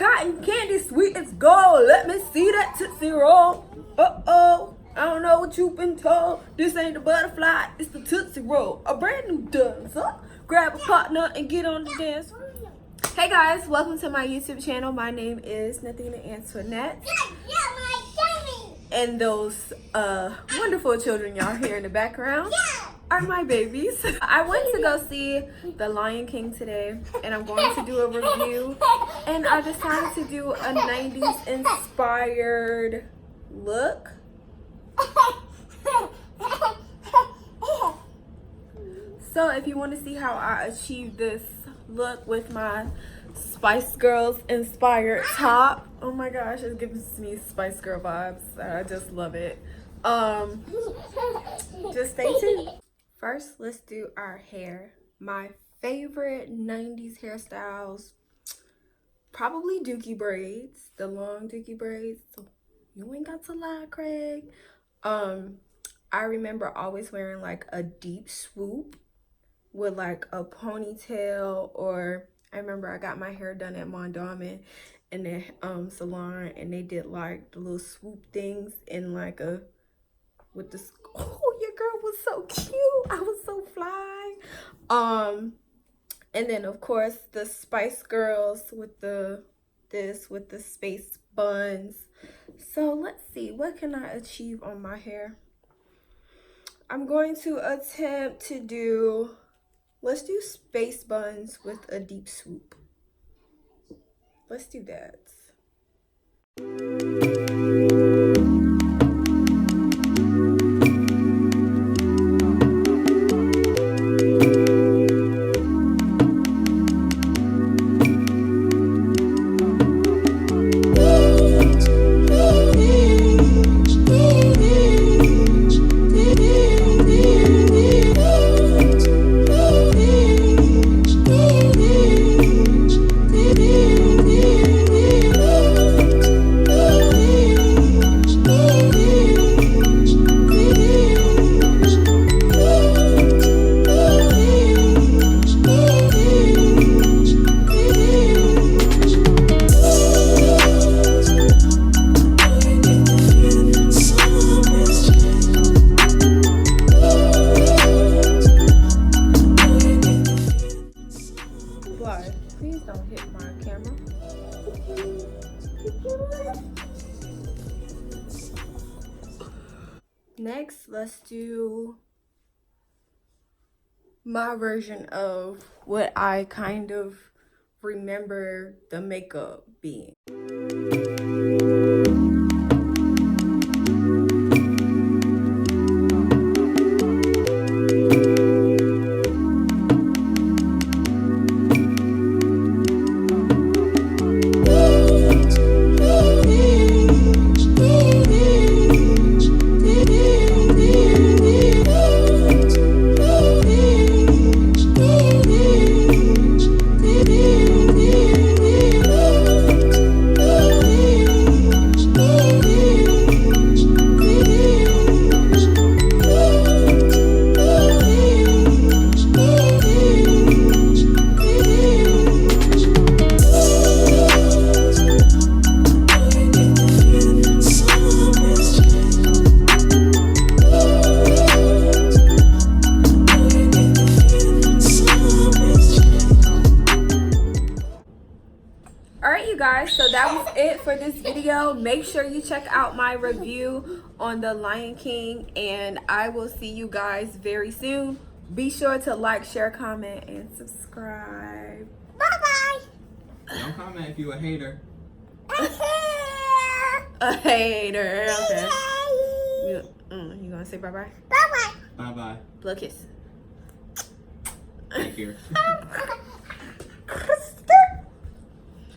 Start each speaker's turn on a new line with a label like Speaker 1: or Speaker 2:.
Speaker 1: cotton candy, sweet as gold. Let me see that Tootsie Roll. Uh-oh, I don't know what you've been told. This ain't the butterfly, it's the Tootsie Roll. A brand new dancer. Grab a partner and get on the dance. Hey guys, welcome to my YouTube channel. My name is Nathina Antoinette. And those wonderful children y'all hear in the background are my babies. I went to go see The Lion King today, and I'm going to do a review. And I decided to do a 90s inspired look. So if you want to see how I achieved this look with my Spice Girls inspired top, oh my gosh, it gives me Spice Girl vibes. I just love it. Just stay tuned. First, let's do our hair. My favorite 90s hairstyles, probably dookie braids, the long dookie braids. You ain't got to lie, Craig. I remember always wearing like a deep swoop with like a ponytail, or I remember I got my hair done at Mondawmin in the salon, and they did like the little swoop things in like a with this. Oh, your girl was so cute. I was so fly. And then of course the Spice Girls with the space buns. So let's see, what can I achieve on my hair? I'm going to attempt to do, let's do space buns with a deep swoop. Let's do that. Please don't hit my camera. Next, let's do my version of what I kind of remember the makeup being. Guys, so that was it for this video. Make sure you check out my review on The Lion King, and I will see you guys very soon. Be sure to like, share, comment, and subscribe. Bye-bye.
Speaker 2: Don't comment if you a hater.
Speaker 1: A hater. Okay. You gonna say bye-bye?
Speaker 2: Bye-bye.
Speaker 1: Blow kiss.
Speaker 2: Take care.